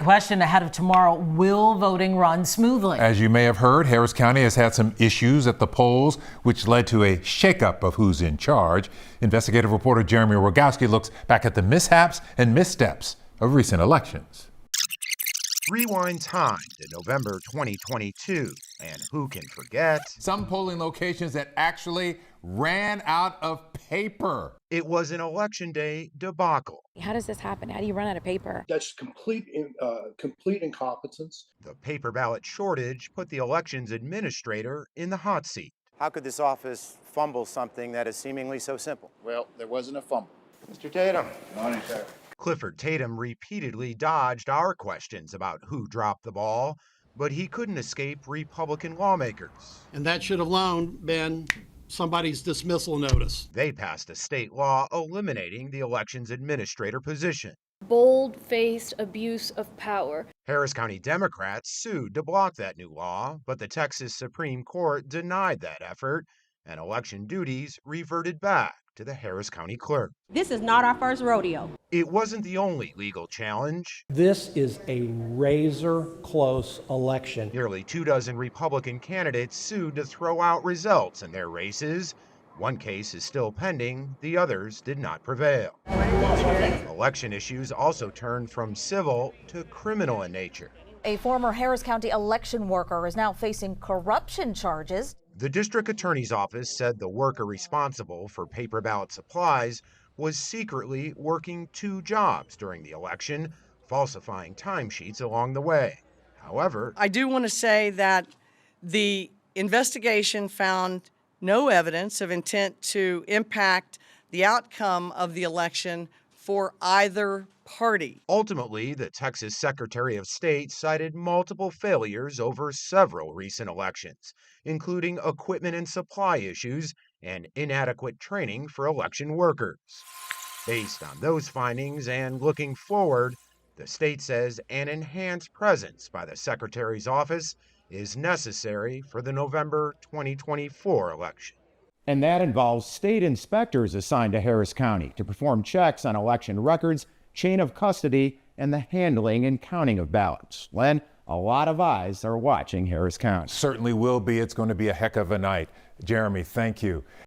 Question ahead of tomorrow, will voting run smoothly? As you may have heard, Harris County has had some issues at the polls, which led to a shakeup of who's in charge. Investigative reporter Jeremy Rogowski looks back at the mishaps and missteps of recent elections. Rewind time to November 2022, and who can forget? Some polling locations that actually ran out of paper. It was an election day debacle. How does this happen? How do you run out of paper? That's complete incompetence. The paper ballot shortage put the elections administrator in the hot seat. How could this office fumble something that is seemingly so simple? Well, there wasn't a fumble. Mr. Tatum. Morning, sir. Clifford Tatum repeatedly dodged our questions about who dropped the ball, but he couldn't escape Republican lawmakers. And that should alone been somebody's dismissal notice. They passed a state law eliminating the elections administrator position. Bold-faced abuse of power. Harris County Democrats sued to block that new law, but the Texas Supreme Court denied that effort, and election duties reverted back to the Harris County clerk. This is not our first rodeo. It wasn't the only legal challenge. This is a razor-close election. Nearly 24 Republican candidates sued to throw out results in their races. One case is still pending, the others did not prevail. Election issues also turned from civil to criminal in nature. A former Harris County election worker is now facing corruption charges. The district attorney's office said the worker responsible for paper ballot supplies was secretly working 2 jobs during the election, falsifying timesheets along the way. However, I do want to say that the investigation found no evidence of intent to impact the outcome of the election for either party. Ultimately, the Texas Secretary of State cited multiple failures over several recent elections, including equipment and supply issues and inadequate training for election workers. Based on those findings and looking forward, the state says an enhanced presence by the Secretary's office is necessary for the November 2024 election. And that involves state inspectors assigned to Harris County to perform checks on election records, chain of custody, and the handling and counting of ballots. Len, a lot of eyes are watching Harris County. Certainly will be. It's going to be a heck of a night. Jeremy, thank you.